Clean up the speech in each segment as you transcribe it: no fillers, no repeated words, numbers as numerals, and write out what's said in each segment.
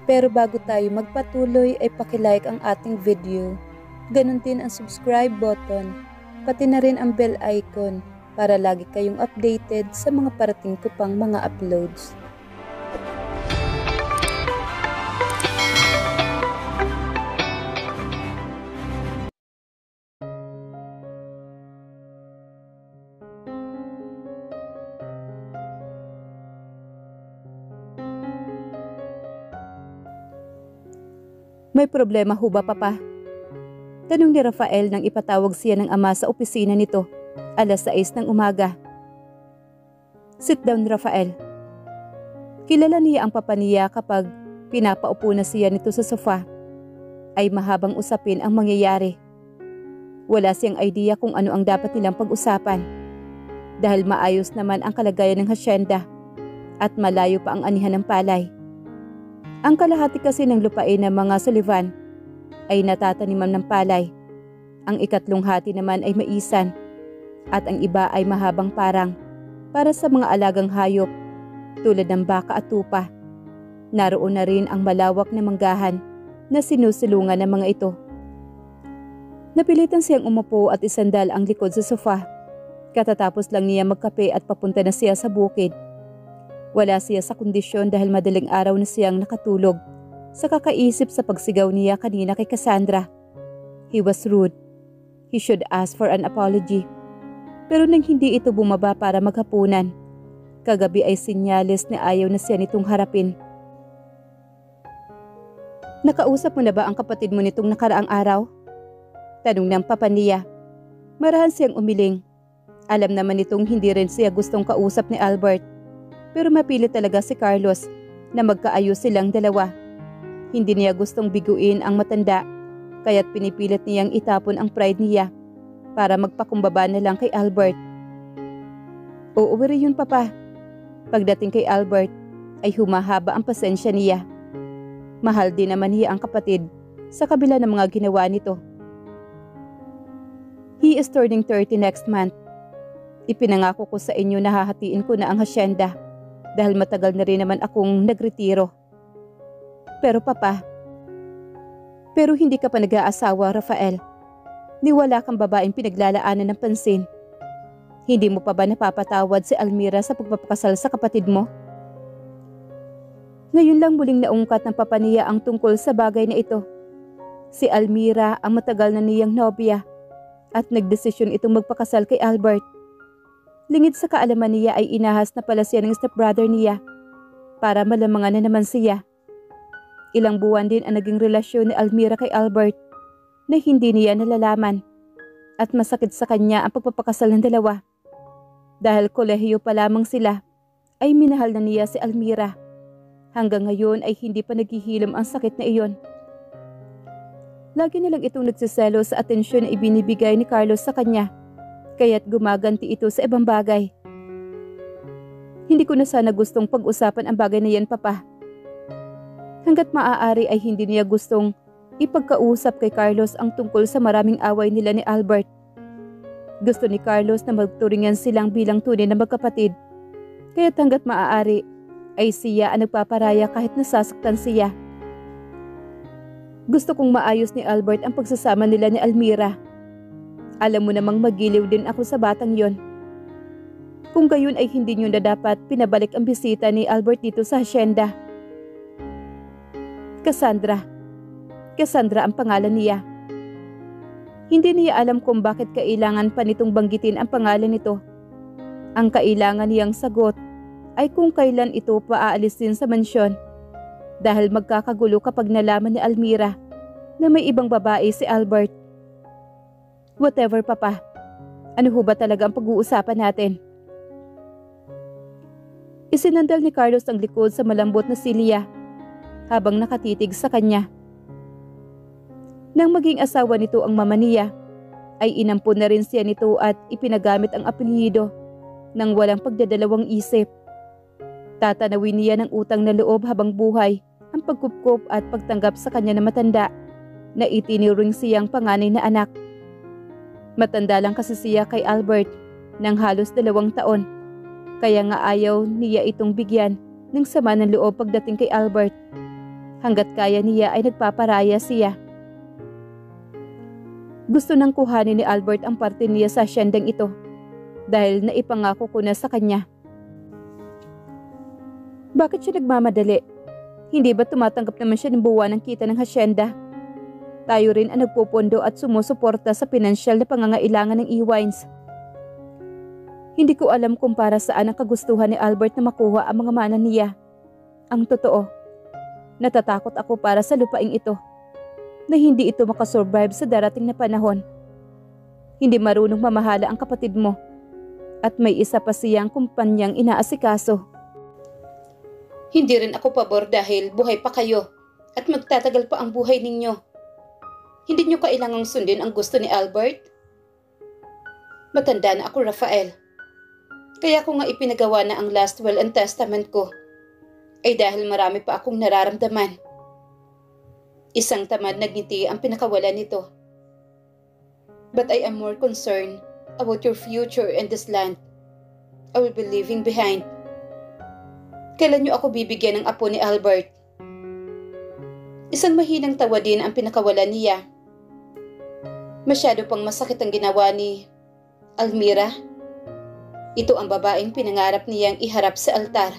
Pero bago tayo magpatuloy ay pakilike ang ating video. Ganon din ang subscribe button, pati na rin ang bell icon para lagi kayong updated sa mga parating ko pang mga uploads. May problema ho ba, Papa? Tanong ni Rafael nang ipatawag siya ng ama sa opisina nito, 6:00 ng umaga. Sit down, Rafael. Kilala niya ang papa niya kapag pinapaupo na siya nito sa sofa. Ay mahabang usapin ang mangyayari. Wala siyang idea kung ano ang dapat nilang pag-usapan. Dahil maayos naman ang kalagayan ng hasyenda at malayo pa ang anihan ng palay. Ang kalahati kasi ng lupain ng mga Sullivan ay natataniman ng palay. Ang ikatlong hati naman ay maisan at ang iba ay mahabang parang para sa mga alagang hayop tulad ng baka at tupa. Naroon na rin ang malawak na manggahan na sinusulungan ng mga ito. Napilitan siyang umupo at isandal ang likod sa sofa. Katatapos lang niya magkape at papunta na siya sa bukid. Wala siya sa kondisyon dahil madaling araw na siyang nakatulog sa kakaisip sa pagsigaw niya kanina kay Cassandra. He was rude. He should ask for an apology. Pero nang hindi ito bumaba para maghapunan, kagabi ay sinyales na ayaw na siya nitong harapin. Nakausap mo na ba ang kapatid mo nitong nakaraang araw? Tanong ng papa niya. Marahan siyang umiling. Alam naman nitong hindi rin siya gustong kausap ni Albert. Pero mapilit talaga si Carlos na magkaayos silang dalawa. Hindi niya gustong biguin ang matanda, kaya't pinipilit niyang itapon ang pride niya para magpakumbaba na lang kay Albert. Uuwi yun, Papa. Pagdating kay Albert ay humahaba ang pasensya niya. Mahal din naman niya ang kapatid sa kabila ng mga ginawa nito. He is turning 30 next month. Ipinangako ko sa inyo na hahatiin ko na ang hasyenda. Dahil matagal na rin naman akong nagretiro. Pero Papa, hindi ka pa nag-aasawa, Rafael. Niwala kang babaeng pinaglalaanan ng pansin. Hindi mo pa ba napapatawad si Almira sa pagpapakasal sa kapatid mo? Ngayon lang muling naungkat ng papa niya ang tungkol sa bagay na ito. Si Almira ang matagal na niyang nobya at nagdesisyon itong magpakasal kay Albert. Lingid sa kaalaman niya ay inahas na pala siya ng stepbrother niya para malamangan na naman siya. Ilang buwan din ang naging relasyon ni Almira kay Albert na hindi niya nalalaman at masakit sa kanya ang pagpapakasal ng dalawa. Dahil kolehiyo pa lamang sila ay minahal na niya si Almira. Hanggang ngayon ay hindi pa naghihilom ang sakit na iyon. Lagi na lang itong nagsiselo sa atensyon na ibinibigay ni Carlos sa kanya. Kaya't gumaganti ito sa ibang bagay. Hindi ko na sana gustong pag-usapan ang bagay na yan, Papa. Hanggat maaari ay hindi niya gustong ipagkausap kay Carlos ang tungkol sa maraming away nila ni Albert. Gusto ni Carlos na magturingan silang bilang tunay na magkapatid. Kaya't hanggat maaari ay siya ang nagpaparaya kahit nasasaktan siya. Gusto kong maayos ni Albert ang pagsasama nila ni Almira. Alam mo namang magiliw din ako sa batang yon. Kung gayon ay hindi nyo na dapat pinabalik ang bisita ni Albert dito sa hasyenda. Cassandra. Cassandra ang pangalan niya. Hindi niya alam kung bakit kailangan pa nitong banggitin ang pangalan nito. Ang kailangan niyang sagot ay kung kailan ito paaalisin sa mansyon. Dahil magkakagulo kapag nalaman ni Almira na may ibang babae si Albert. Whatever, Papa. Ano ho ba talaga ang pag-uusapan natin? Isinandal ni Carlos ang likod sa malambot na silya habang nakatitig sa kanya. Nang maging asawa nito ang mama niya, ay inampun na rin siya nito at ipinagamit ang apelyido nang walang pagdadalawang isip. Tatanawin niya ng utang na loob habang buhay ang pagkupkop at pagtanggap sa kanya na matanda na itinuring siyang panganay na anak. Matanda lang kasi siya kay Albert ng halos 2 taon, kaya nga ayaw niya itong bigyan ng sama ng loob pagdating kay Albert. Hanggat kaya niya ay nagpaparaya siya. Gusto nang kuhanin ni Albert ang parte niya sa asyendang ito dahil naipangako ko na sa kanya. Bakit siya nagmamadali? Hindi ba tumatanggap naman siya ng buwan ng kita ng hasyenda? Tayo rin ang nagpupondo at sumusuporta sa pinansyal na pangangailangan ng E-Wines. Hindi ko alam kung para saan ang kagustuhan ni Albert na makuha ang mga mana niya. Ang totoo, natatakot ako para sa lupaing ito, na hindi ito makasurvive sa darating na panahon. Hindi marunong mamahala ang kapatid mo, at may isa pa siyang kumpanyang inaasikaso. Hindi rin ako pabor dahil buhay pa kayo at magtatagal pa ang buhay ninyo. Hindi nyo kailangang sundin ang gusto ni Albert. Matanda na ako, Rafael. Kaya ko nga ipinagawa na ang last will and testament ko ay dahil marami pa akong nararamdaman. Isang tamad na ngiti ang pinakawalan nito. But I am more concerned about your future in this land I will be leaving behind. Kailan niyo ako bibigyan ng apo ni Albert? Isang mahinang tawa din ang pinakawalan niya. Masyado pang masakit ang ginawa ni Almira. Ito ang babaeng pinangarap niyang iharap sa altar.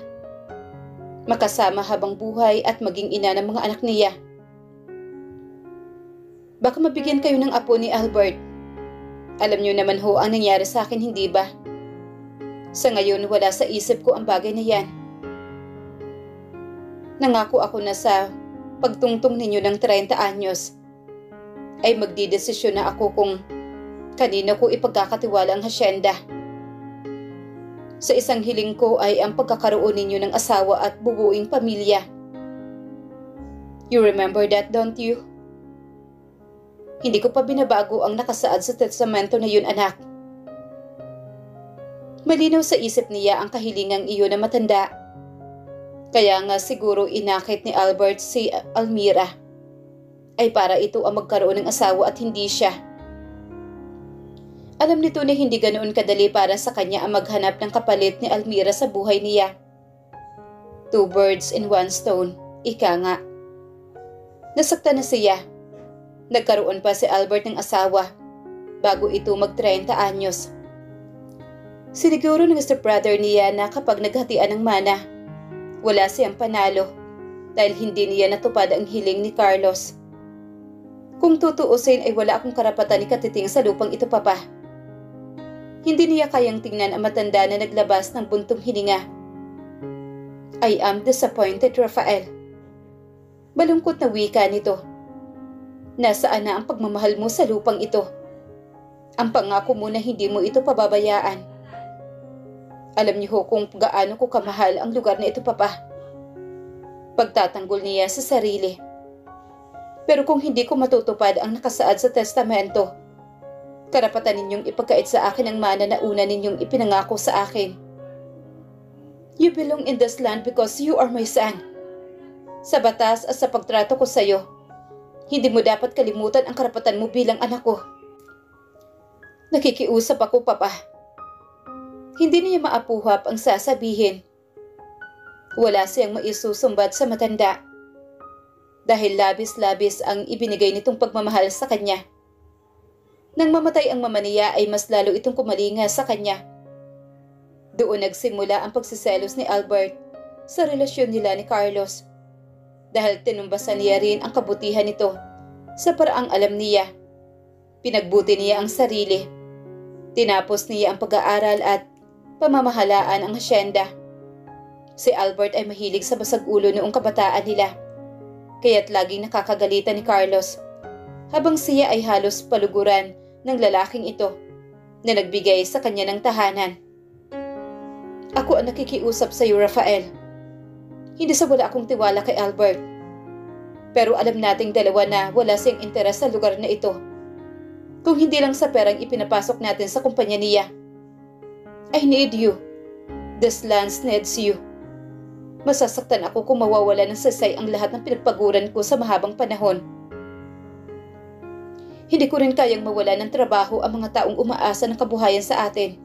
Makasama habang buhay at maging ina ng mga anak niya. Baka mabigyan kayo ng apo ni Albert. Alam niyo naman ho ang nangyari sa akin, hindi ba? Sa ngayon wala sa isip ko ang bagay na yan. Nangako ako na sa pagtungtong ninyo ng 30 anyos ay magdidesisyon na ako kung kanino ko ipagkakatiwala ang hasyenda. Sa isang hiling ko ay ang pagkakaroon ninyo ng asawa at bubuing pamilya. You remember that, don't you? Hindi ko pa binabago ang nakasaad sa testamento na yun, anak. Malinaw sa isip niya ang kahilingang iyon na matanda. Kaya nga siguro inakit ni Albert si Almira ay para ito ang magkaroon ng asawa at hindi siya. Alam nito na hindi ganoon kadali para sa kanya ang maghanap ng kapalit ni Almira sa buhay niya. 2 birds in 1 stone, ika nga. Nasaktan na siya. Nagkaroon pa si Albert ng asawa bago ito mag-30 anyos. Siniguro ng stepbrother niya na kapag naghatian ng mana, wala siyang panalo dahil hindi niya natupad ang hiling ni Carlos. Kung tutuusin ay wala akong karapatan ni Katiting sa lupang ito, Papa. Hindi niya kayang tingnan ang matanda na naglabas ng buntong hininga. I am disappointed, Rafael. Malungkot na wika nito. Nasaan na ang pagmamahal mo sa lupang ito? Ang pangako mo na hindi mo ito pababayaan. Alam niyo ho kung gaano ko kamahal ang lugar na ito, Papa. Pagtatanggol niya sa sarili. Pero kung hindi ko matutupad ang nakasaad sa testamento, karapatan ninyong ipagkait sa akin ang mana na una ninyong ipinangako sa akin. You belong in this land because you are my son. Sa batas at sa pagtrato ko sa iyo, hindi mo dapat kalimutan ang karapatan mo bilang anak ko. Nakikiusap ako, Papa. Hindi niya maapuhap ang sasabihin. Wala siyang maisusumbat sa matanda. Dahil labis-labis ang ibinigay nitong pagmamahal sa kanya. Nang mamatay ang mama niya ay mas lalo itong kumalinga sa kanya. Doon nagsimula ang pagsiselos ni Albert sa relasyon nila ni Carlos. Dahil tinumbasan niya rin ang kabutihan nito sa paraang alam niya. Pinagbuti niya ang sarili. Tinapos niya ang pag-aaral at pamamahalaan ang hasyenda. Si Albert ay mahilig sa basag ulo noong kabataan nila, kaya't laging nakakagalitan ni Carlos, habang siya ay halos paluguran ng lalaking ito na nagbigay sa kanya ng tahanan. Ako ang nakikiusap sa iyo, Rafael. Hindi sa wala akong tiwala kay Albert. Pero alam nating dalawa na wala siyang interes sa lugar na ito. Kung hindi lang sa perang ipinapasok natin sa kumpanya niya. I need you. This land needs you. Masasaktan ako kung mawawala ng sasay ang lahat ng pinagpaguran ko sa mahabang panahon. Hindi ko rin kayang mawala ng trabaho ang mga taong umaasa ng kabuhayan sa atin.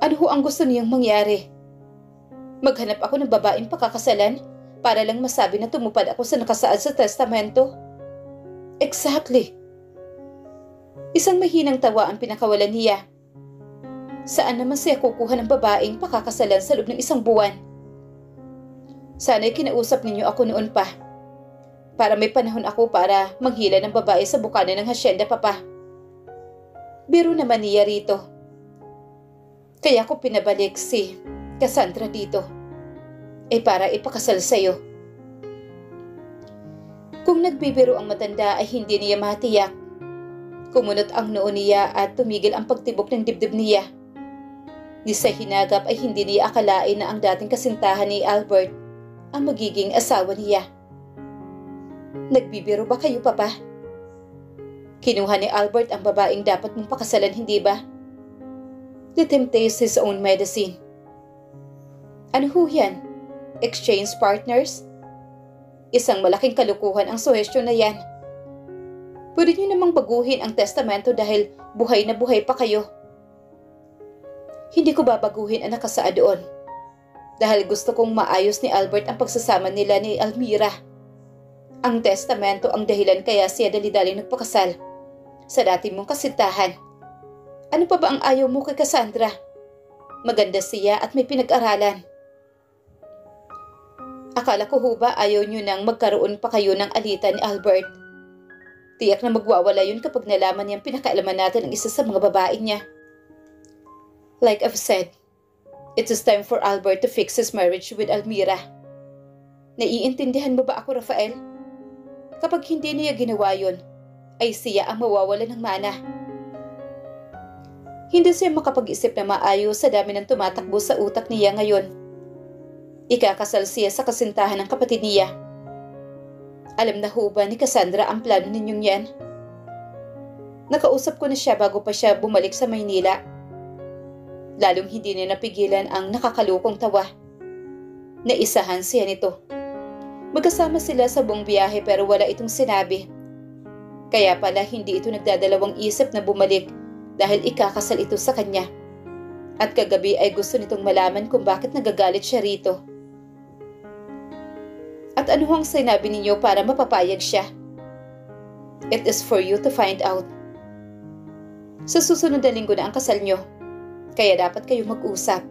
Ano ho ang gusto niyang mangyari? Maghanap ako ng babaeng pakakasalan para lang masabi na tumupad ako sa nakasaad sa testamento. Exactly. Isang mahinang tawa ang pinakawalan niya. Saan naman siya kukuha ng babaeng pakakasalan sa loob ng 1 buwan? Sana'y kinausap ninyo ako noon pa. Para may panahon ako para manghila ng babae sa bukana ng hasyenda, Papa. Biro naman niya rito. Kaya ko pinabalik si Cassandra dito. Para ipakasal sa'yo. Kung nagbibiro ang matanda ay hindi niya matiyak. Kumunot ang noo niya at tumigil ang pagtibok ng dibdib niya. Ni sa hinagap ay hindi niya akalain na ang dating kasintahan ni Albert ang magiging asawa niya. Nagbibiro ba kayo, Papa? Kinuha ni Albert ang babaeng dapat mong pakasalan, hindi ba? Let him taste his own medicine. Ano ho yan? Exchange partners? Isang malaking kalukuhan ang suhestyon na yan. Pwede niyo namang baguhin ang testamento dahil buhay na buhay pa kayo. Hindi ko babaguhin ang nakasaad doon. Dahil gusto kong maayos ni Albert ang pagsasama nila ni Almira. Ang testamento ang dahilan kaya siya dali-daling nagpakasal sa dati mong kasintahan. Ano pa ba ang ayaw mo kay Cassandra? Maganda siya at may pinag-aralan. Akala ko ho ba ayaw nyo nang magkaroon pa kayo ng alitan ni Albert? Tiyak na magwawala yun kapag nalaman niyang pinakaalaman natin ang isa sa mga babae niya. Like I've said, it is time for Albert to fix his marriage with Almira. Naiintindihan mo ba ako, Rafael? Kapag hindi niya ginawa yun, ay siya ang mawawala ng mana. Hindi siya makapag-isip na maayos sa dami ng tumatakbo sa utak niya ngayon. Ikakasal siya sa kasintahan ng kapatid niya. Alam na ho ba ni Cassandra ang plano ninyong yan? Nakausap ko na siya bago pa siya bumalik sa Maynila. Lalong hindi niya napigilan ang nakakalukong tawa. Naisahan siya nito. Magkasama sila sa buong biyahe pero wala itong sinabi. Kaya pala hindi ito nagdadalawang isip na bumalik dahil ikakasal ito sa kanya. At kagabi ay gusto nitong malaman kung bakit nagagalit siya rito. At ano ang sinabi ninyo para mapapayag siya? It is for you to find out. Sa susunod na linggo na ang kasal nyo, kaya dapat kayo mag-usap.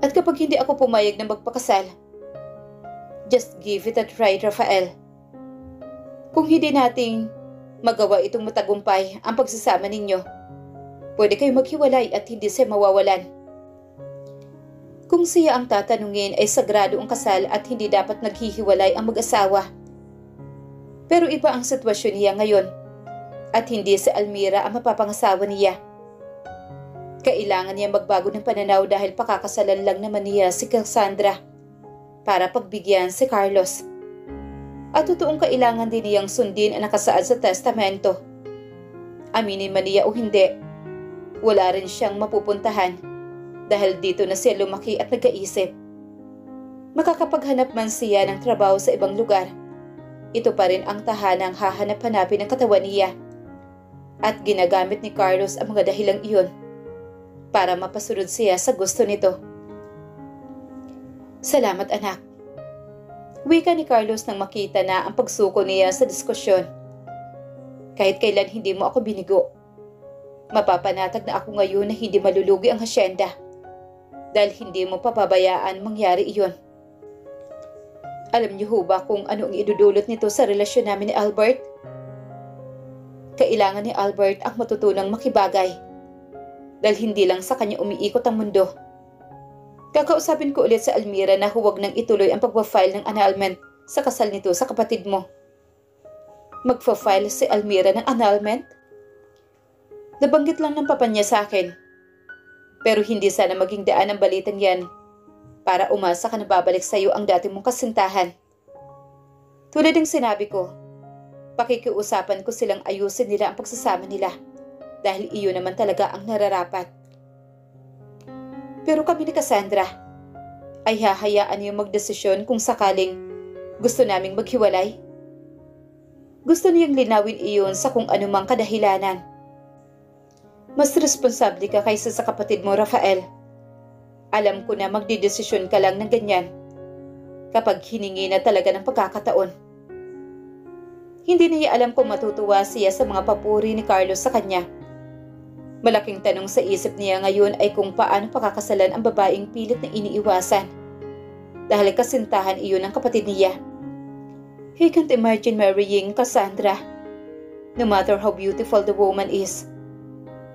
At kapag hindi ako pumayag na magpakasal, just give it a try, Rafael. Kung hindi nating magawa itong matagumpay ang pagsasama ninyo, pwede kayo maghiwalay at hindi siya mawawalan. Kung siya ang tatanungin ay sagrado ang kasal at hindi dapat naghihiwalay ang mag-asawa. Pero iba ang sitwasyon niya ngayon at hindi si Almira ang mapapangasawa niya. Kailangan niya magbago ng pananaw dahil pakakasalan lang naman niya si Cassandra para pagbigyan si Carlos. At totoong kailangan din niyang sundin ang nakasaad sa testamento. Aminin man niya o hindi, wala rin siyang mapupuntahan dahil dito na siya lumaki at nag-aisip. Makakapaghanap man siya ng trabaho sa ibang lugar, ito pa rin ang tahanang hahanap-hanapin ng katawan niya. At ginagamit ni Carlos ang mga dahilang iyon para mapasunod siya sa gusto nito. Salamat, anak. Wika ni Carlos nang makita na ang pagsuko niya sa diskusyon. Kahit kailan hindi mo ako binigo. Mapapanatag na ako ngayon na hindi malulugi ang hasyenda dahil hindi mo papabayaan mangyari iyon. Alam niyo ho ba kung ano ang idudulot nito sa relasyon namin ni Albert? Kailangan ni Albert ang matutunang makibagay dahil hindi lang sa kanya umiikot ang mundo. Kakausapin ko ulit sa Almira na huwag nang ituloy ang pagpa-file ng annulment sa kasal nito sa kapatid mo. Magpa-file si Almira ng annulment? Nabanggit lang ng papa niya sa akin. Pero hindi sana maging daan ang balitang yan para umasa ka na babalik sa iyo ang dati mong kasintahan. Tulad ng sinabi ko, pakikiusapan ko silang ayusin nila ang pagsasama nila dahil iyon naman talaga ang nararapat. Pero kami ni Cassandra ay hahayaan niyo magdesisyon kung sakaling gusto naming maghiwalay. Gusto niyang linawin iyon sa kung anumang kadahilanan. Mas responsable ka kaysa sa kapatid mo, Rafael. Alam ko na magdidesisyon ka lang ng ganyan kapag hiningi na talaga ng pagkakataon. Hindi niya alam kung matutuwa siya sa mga papuri ni Carlos sa kanya. Malaking tanong sa isip niya ngayon ay kung paano pakakasalan ang babaeng pilit na iniiwasan. Dahil kasintahan iyon ng kapatid niya. He can't imagine marrying Cassandra. No matter how beautiful the woman is.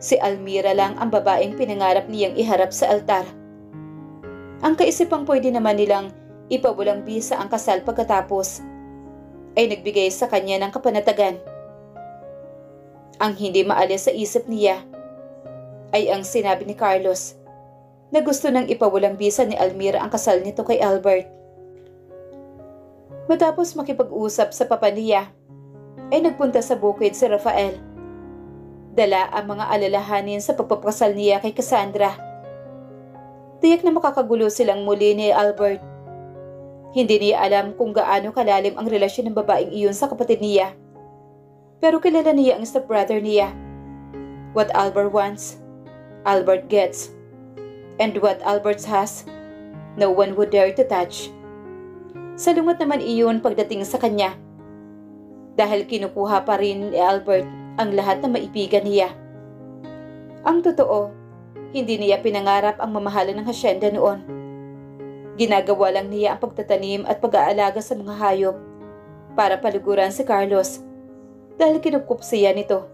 Si Almira lang ang babaeng pinangarap niyang iharap sa altar. Ang kaisipang pwede naman nilang ipawalang bisa ang kasal pagkatapos ay nagbigay sa kanya ng kapanatagan. Ang hindi maalis sa isip niya ay ang sinabi ni Carlos na gusto nang ipawalang bisa ni Almira ang kasal nito kay Albert. Matapos makipag-usap sa papa niya, ay nagpunta sa bukid si Rafael. Dala ang mga alalahanin sa pagpapakasal niya kay Cassandra. Tiyak na makakagulo silang muli ni Albert. Hindi niya alam kung gaano kalalim ang relasyon ng babaeng iyon sa kapatid niya. Pero kilala niya ang stepbrother niya. What Albert wants, Albert gets. And what Albert has, no one would dare to touch. Salungat naman iyon pagdating sa kanya. Dahil kinukuha pa rin ni Albert ang lahat na maibigan niya. Ang totoo, hindi niya pinangarap ang mamahalan ng hasyenda noon. Ginagawa lang niya ang pagtatanim at pag-aalaga sa mga hayop para paluguran si Carlos dahil kinukup siya nito.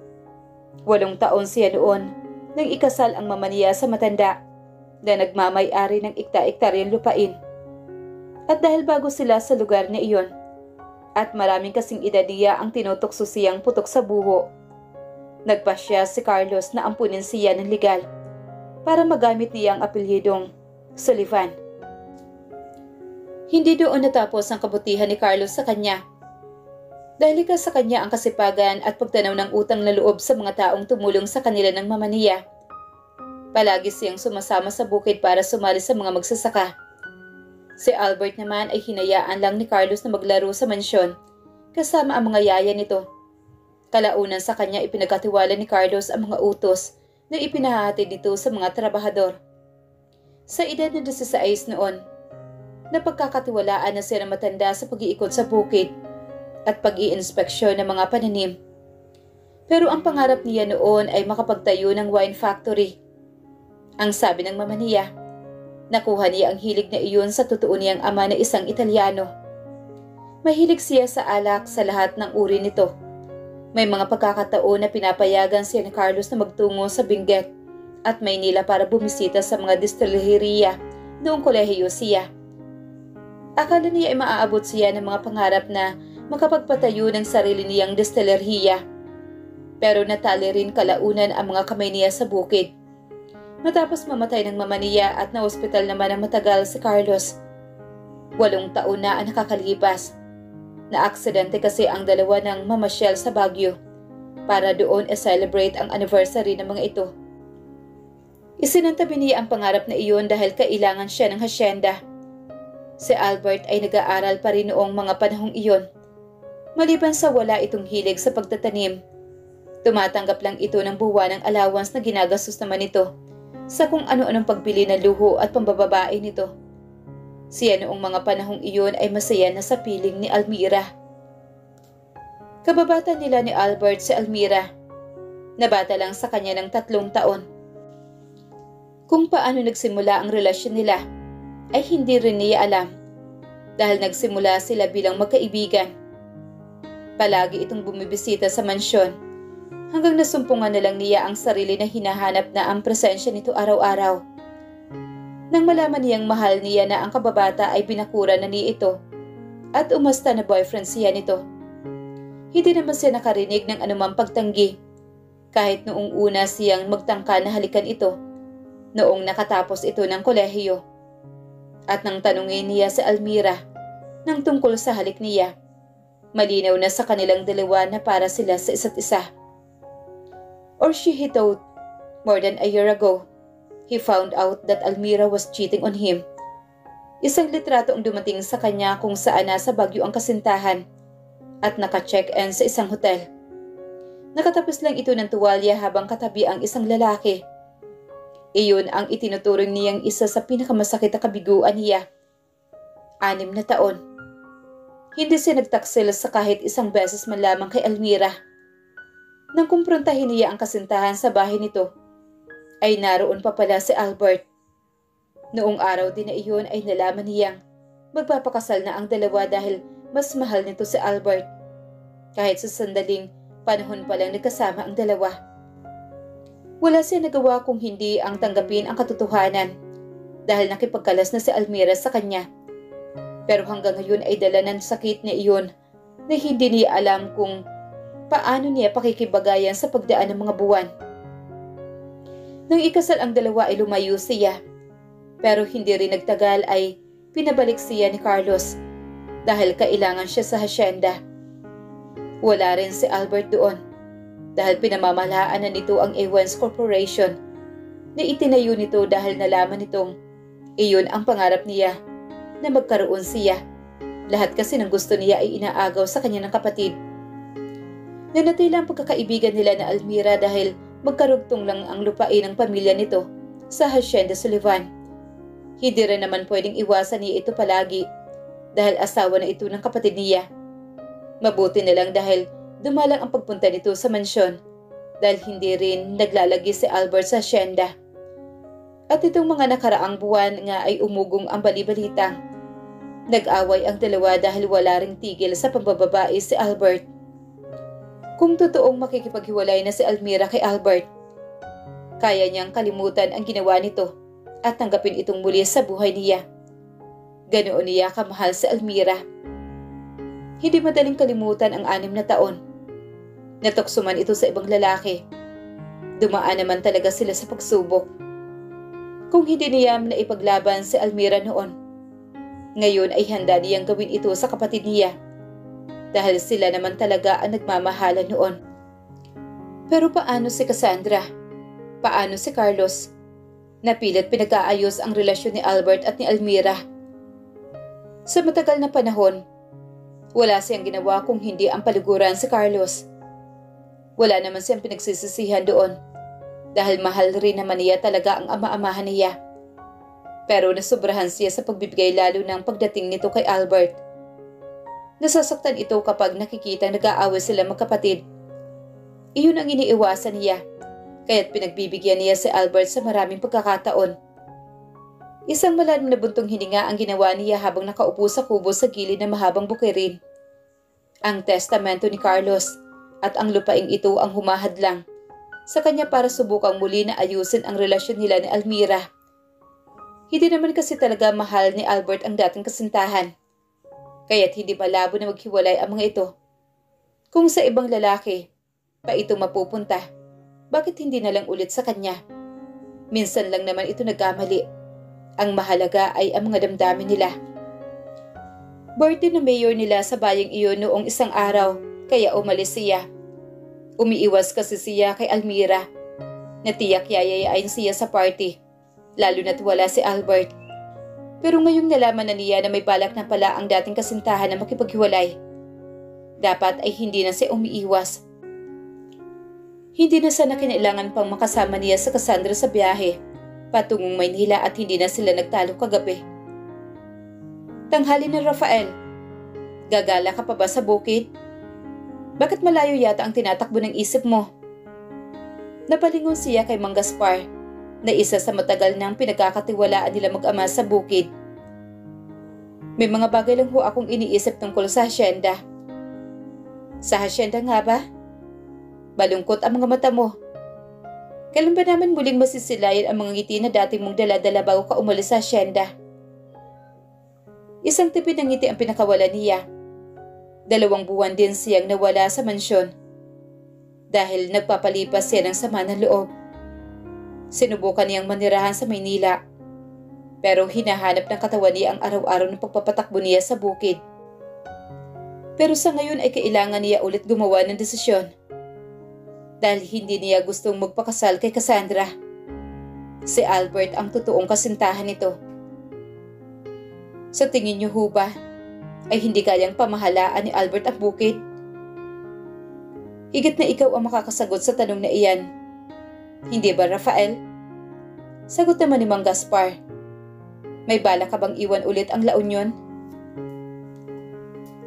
8 taon siya noon nang ikasal ang mama niya sa matanda na nagmamay-ari ng ikta-iktaryang lupain. At dahil bago sila sa lugar na iyon, at maraming kasing edad niya ang tinutokso siyang putok sa buho, nagpasya si Carlos na ampunin siya ng legal para magamit niya ang apelyidong Sullivan. Hindi doon natapos ang kabutihan ni Carlos sa kanya. Dahil likas sa kanya ang kasipagan at pagtanaw ng utang na loob sa mga taong tumulong sa kanila ng mama niya. Palagi siyang sumasama sa bukid para sumali sa mga magsasaka. Si Albert naman ay hinayaan lang ni Carlos na maglaro sa mansyon kasama ang mga yaya nito. Kalaunan sa kanya ipinagkatiwala ni Carlos ang mga utos na ipinahatid nito sa mga trabahador. Sa edad na 16 noon, napagkakatiwalaan na siya ng matanda sa pag-iikot sa bukid at pag-iinspeksyon ng mga pananim. Pero ang pangarap niya noon ay makapagtayo ng wine factory. Ang sabi ng mama niya, nakuha niya ang hilig na iyon sa totoo niyang ama na isang Italyano. Mahilig siya sa alak sa lahat ng uri nito. May mga pagkakataon na pinapayagan siya ni Carlos na magtungo sa Benguet at Maynila para bumisita sa mga distilleria noong kolehiyo siya. Akala niya ay maaabot siya ng mga pangarap na makapagpatayo ng sarili niyang distilleria. Pero natali rin kalaunan ang mga kamay niya sa bukid. Matapos mamatay ng mama niya at na-hospital naman ang matagal si Carlos. 8 taon na ang nakakalipas. Na-aksidente kasi ang dalawa ng mamasyal sa Baguio para doon celebrate ang anniversary ng mga ito. Isinantabi niya ang pangarap na iyon dahil kailangan siya ng hasyenda. Si Albert ay nag-aaral pa rin noong mga panahong iyon. Maliban sa wala itong hilig sa pagtatanim, tumatanggap lang ito ng buwanang allowance na ginagastos naman ito sa kung ano-anong pagbili ng luho at pambababae nito. Siya noong mga panahong iyon ay masaya na sa piling ni Almira. Kababata nila ni Albert si Almira. Nabata lang sa kanya ng 3 taon. Kung paano nagsimula ang relasyon nila ay hindi rin niya alam dahil nagsimula sila bilang magkaibigan. Palagi itong bumibisita sa mansyon hanggang nasumpungan na lang niya ang sarili na hinahanap na ang presensya nito araw-araw. Nang malaman niyang mahal niya na ang kababata ay binakura na niya ito at umasta na boyfriend siya nito. Hindi naman siya nakarinig ng anumang pagtanggi kahit noong una siyang magtangka na halikan ito noong nakatapos ito ng kolehiyo. At nang tanungin niya si Almira ng tungkol sa halik niya, malinaw na sa kanilang dalawa na para sila sa isa't isa. Or he thought, more than a year ago, he found out that Almira was cheating on him. Isang litrato ang dumating sa kanya kung saan nasa Baguio ang kasintahan at naka-check-in sa isang hotel. Nakatapos lang ito ng tuwalya habang katabi ang isang lalaki. Iyon ang itinuturing niyang isa sa pinakamasakit na kabiguan niya. 6 na taon. Hindi siya nagtaksil sa kahit isang beses man lamang kay Almira. Nang kumprontahin niya ang kasintahan sa bahay nito, ay naroon pa pala si Albert. Noong araw din na iyon ay nalaman niyang magpapakasal na ang dalawa dahil mas mahal nito si Albert. Kahit sa sandaling panahon pa lang nagkasama ang dalawa. Wala siya nagawa kung hindi ang tanggapin ang katotohanan dahil nakipagkalas na si Almira sa kanya. Pero hanggang ngayon ay dala ng sakit niya iyon na hindi niya alam kung paano niya pakikibagayan sa pagdaan ng mga buwan. Nang ikasal ang dalawa ay lumayo siya, pero hindi rin nagtagal ay pinabalik siya ni Carlos dahil kailangan siya sa hasyenda. Wala rin si Albert doon dahil pinamamahalaan na nito ang Ewens Corporation na itinayo nito dahil nalaman nitong iyon ang pangarap niya na magkaroon siya. Lahat kasi ng gusto niya ay inaagaw sa kanya ng kapatid. Nanatila ang pagkakaibigan nila na Almira dahil magkarugtong lang ang lupain ng pamilya nito sa Hacienda Sullivan. Hindi rin naman pwedeng iwasan niya ito palagi dahil asawa na ito ng kapatid niya. Mabuti na lang dahil dumalang ang pagpunta nito sa mansyon dahil hindi rin naglalagi si Albert sa hacienda. At itong mga nakaraang buwan nga ay umugong ang bali-balitang nag-away ang dalawa dahil wala ring tigil sa pambababae si Albert. Kung totoong makikipaghiwalay na si Almira kay Albert, kaya niyang kalimutan ang ginawa nito at tanggapin itong muli sa buhay niya. Ganoon niya kamahal si Almira. Hindi madaling kalimutan ang 6 na taon. Natokso man ito sa ibang lalaki. Dumaan naman talaga sila sa pagsubok. Kung hindi niya na ipaglaban si Almira noon, ngayon ay handa niyang gawin ito sa kapatid niya dahil sila naman talaga ang nagmamahalan noon. Pero paano si Cassandra? Paano si Carlos? Napilit pinag-aayos ang relasyon ni Albert at ni Almira. Sa matagal na panahon, wala siyang ginawa kung hindi ang paliguran si Carlos. Wala naman siyang pinagsisisihan doon dahil mahal rin naman niya talaga ang ama-amahan niya. Pero nasobrahan siya sa pagbibigay lalo ng pagdating nito kay Albert. Nasasaktan ito kapag nakikita nag-aaway sila magkapatid. Iyon ang iniiwasan niya, kaya't pinagbibigyan niya si Albert sa maraming pagkakataon. Isang malalim na buntong hininga ang ginawa niya habang nakaupo sa kubo sa gilid ng mahabang bukirin. Ang testamento ni Carlos at ang lupaing ito ang humahadlang sa kanya para subukang muli na ayusin ang relasyon nila ni Almira. Hindi naman kasi talaga mahal ni Albert ang dating kasintahan, kaya't hindi malabo na maghiwalay ang mga ito. Kung sa ibang lalaki pa ito mapupunta, bakit hindi na lang ulit sa kanya? Minsan lang naman ito nagkamali. Ang mahalaga ay ang mga damdamin nila. Birthday na mayor nila sa bayang iyon noong isang araw, kaya umalis siya. Umiiwas kasi siya kay Almira. Natiyak yayayain siya sa party, lalo na't wala si Albert. Pero ngayong nalaman na niya na may balak na pala ang dating kasintahan na makipaghiwalay, dapat ay hindi na siya umiiwas. Hindi na sana kinailangan pang makasama niya sa Cassandra sa biyahe patungong Maynila at hindi na sila nagtalo kagabi. Tanghali na, Rafael. Gagala ka pa ba sa bukid? Bakit malayo yata ang tinatakbo ng isip mo? Napalingon siya kay Mang Gaspar na isa sa matagal nang pinagkakatiwalaan nila mag-ama sa bukid. May mga bagay lang ho akong iniisip tungkol sa hacienda. Sa hacienda nga ba? Balungkot ang mga mata mo. Kailan ba naman muling masisilayan ang mga ngiti na dati mong dala-dala bago ka umalis sa hacienda? Isang tipid ng ngiti ang pinakawala niya. 2 buwan din siyang nawala sa mansyon dahil nagpapalipas siya ng sama ng loob. Sinubukan niyang manirahan sa Maynila, pero hinahanap ng katawan niya ang araw-araw ng pagpapatakbo niya sa bukid. Pero sa ngayon ay kailangan niya ulit gumawa ng desisyon dahil hindi niya gustong magpakasal kay Cassandra. Si Albert ang totoong kasintahan nito. Sa tingin niyo ho ba ay hindi kayang pamahalaan ni Albert ang bukid? Higit na ikaw ang makakasagot sa tanong na iyan. Hindi ba, Rafael? Sagot naman ni Mang Gaspar. May bala ka bang iwan ulit ang La Union?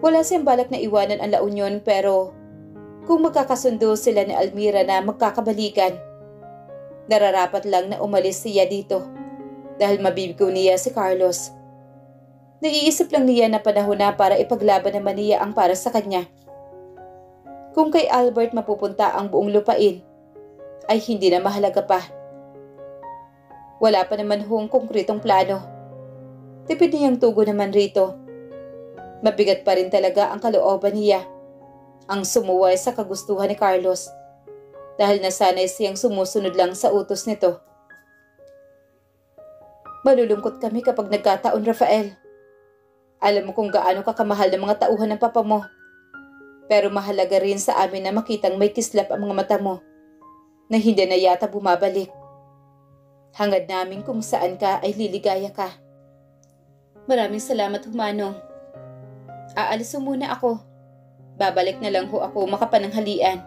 Wala siyang balak na iwanan ang La Union pero kung magkakasundo sila ni Almira na magkakabalikan, nararapat lang na umalis siya dito dahil mabibigo niya si Carlos. Naiisip lang niya na panahon na para ipaglaban naman niya ang para sa kanya. Kung kay Albert mapupunta ang buong lupain, ay hindi na mahalaga pa. Wala pa naman hong konkretong plano. Tipid niyang tugo naman rito. Mabigat pa rin talaga ang kalooban niya, ang sumuway sa kagustuhan ni Carlos, dahil nasanay siyang sumusunod lang sa utos nito. Malulungkot kami kapag nagkataon, Rafael. Alam mo kung gaano kakamahal ng mga tauhan ng papa mo. Pero mahalaga rin sa amin na makitang may kislap ang mga mata mo, na hindi na yata bumabalik. Hangad namin kung saan ka ay liligaya ka. Maraming salamat, Humanong. Aalis muna ako. Babalik na lang ho ako makapananghalian.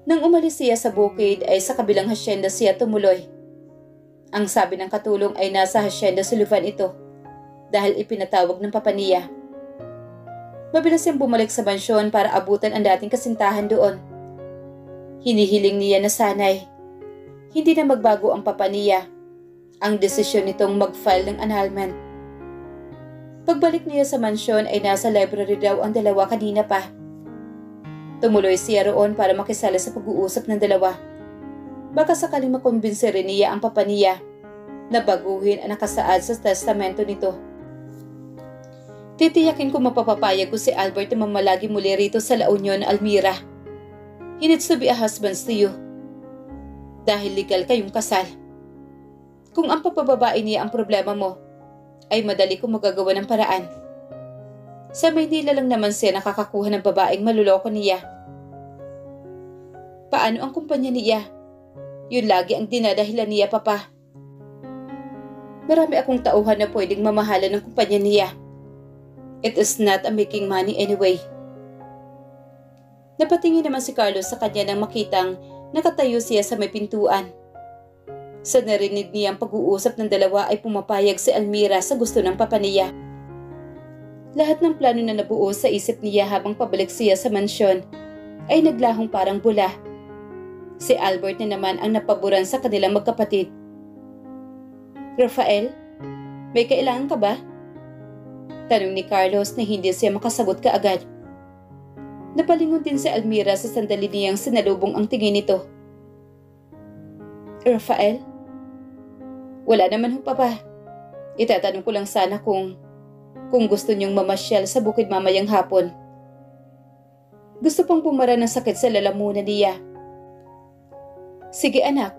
Nang umalis siya sa bukid ay sa kabilang hasyenda siya tumuloy. Ang sabi ng katulong ay nasa hasyenda Sullivan ito dahil ipinatawag ng papa niya. Mabilis siyang bumalik sa mansyon para abutan ang dating kasintahan doon. Hinihiling niya na sanay hindi na magbago ang papa niya ang desisyon nitong mag-file ng annulment. Pagbalik niya sa mansyon ay nasa library daw ang dalawa kanina pa. Tumuloy siya roon para makisali sa pag-uusap ng dalawa. Baka sakaling makumbinsi rin niya ang papa niya na baguhin ang nakasaad sa testamento nito. Titiyakin ko mapapapayag ko si Albert na mamalagi muli rito sa La Union, Almira. He needs to be a husband to you. Dahil legal kayong kasal. Kung ang papababae niya ang problema mo, ay madali kong magagawa ng paraan. Sa Maynila lang naman siya nakakakuha ng babaeng maluloko niya. Paano ang kumpanya niya? Yun lagi ang dinadahilan niya, papa. Marami akong tauhan na pwedeng mamahalan ng kumpanya niya. It is not a making money anyway. Napatingin naman si Carlos sa kanya nang makitang nakatayo siya sa may pintuan. Sa narinig niyang pag-uusap ng dalawa ay pumapayag si Almira sa gusto ng papa niya. Lahat ng plano na nabuo sa isip niya habang pabalik siya sa mansyon ay naglahong parang bula. Si Albert na naman ang napaboran sa kanilang magkapatid. Rafael, may kailangan ka ba? Tanong ni Carlos na hindi siya makasagot kaagad. Napalingon din si Almira sa sandali niyang sinalubong ang tingin nito. Rafael? Wala naman ho, papa. Itatanong ko lang sana kung gusto niyong mamasyal sa bukid mamayang hapon. Gusto pang pumara ng sakit sa lalamunan niya. Sige anak,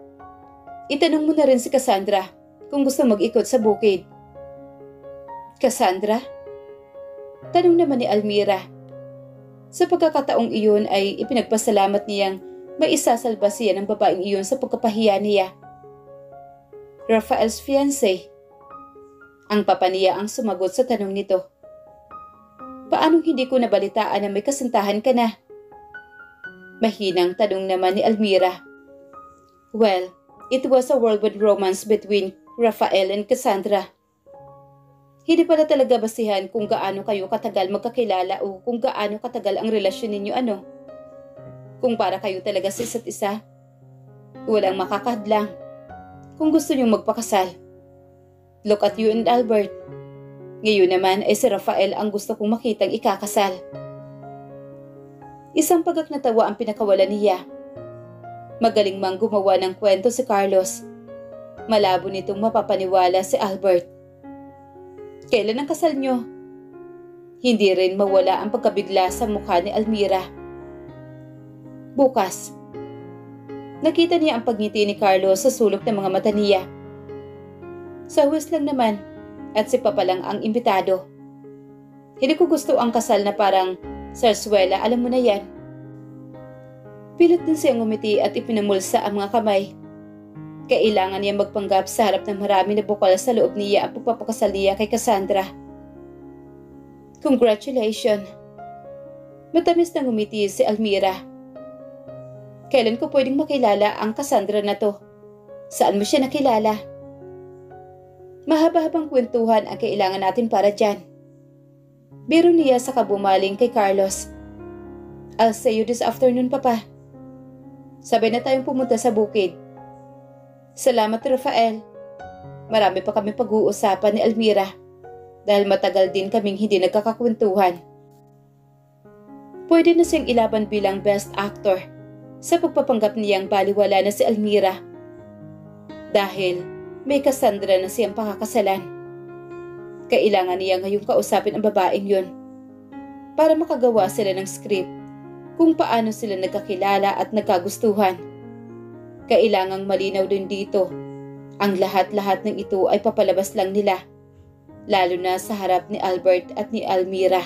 itanong mo na rin si Cassandra kung gusto mag-ikot sa bukid. Cassandra? Tanong naman ni Almira. Sa pagkakataong iyon ay ipinagpasalamat niyang may isasalba siya ng babaeng iyon sa pagkapahiya niya. Rafael's fiancé. Ang papa niya ang sumagot sa tanong nito. Paanong hindi ko nabalitaan na may kasintahan ka na? Mahinang tanong naman ni Almira. Well, it was a whirlwind romance between Rafael and Cassandra. Hindi pala talaga basihan kung gaano kayo katagal magkakilala o kung gaano katagal ang relasyon ninyo Kung para kayo talaga sa isa't isa, walang makakadlang. Kung gusto niyong magpakasal. Look at you and Albert. Ngayon naman ay si Rafael ang gusto kong makitang ikakasal. Isang pagak na tawa ang pinakawalan niya. Magaling mang gumawa ng kwento si Carlos. Malabo nitong mapapaniwala si Albert. Kailan ang kasal niyo? Hindi rin mawala ang pagkabigla sa mukha ni Almira. Bukas. Nakita niya ang pagngiti ni Carlos sa sulok ng mga mata niya. Sa huwes lang naman at si Papa lang ang imbitado. Hindi ko gusto ang kasal na parang sarswela, alam mo na yan. Pilit din siyang ngumiti at ipinamulsa ang mga kamay. Kailangan niya magpanggap sa harap ng marami na bukal sa loob niya ang pagpapakasal niya kay Cassandra. Congratulations! Matamis na ngumiti si Almira. Kailan ko pwedeng makilala ang Cassandra na to? Saan mo siya nakilala? Mahaba-habang kwentuhan ang kailangan natin para dyan. Biro niya sa kabumaling kay Carlos. I'll see you this afternoon, Papa. Sabay na tayong pumunta sa bukid. Salamat, Rafael. Marami pa kami pag-uusapan ni Almira dahil matagal din kaming hindi nagkakakwentuhan. Pwede na siyang ilaban bilang best actor sa pagpapanggap niyang baliwala na si Almira dahil may Cassandra na siyang pakakasalan. Kailangan niya ngayong kausapin ang babaeng yun para makagawa sila ng script kung paano sila nagkakilala at nagkagustuhan. Kailangang malinaw din dito, ang lahat-lahat ng ito ay papalabas lang nila, lalo na sa harap ni Albert at ni Almira.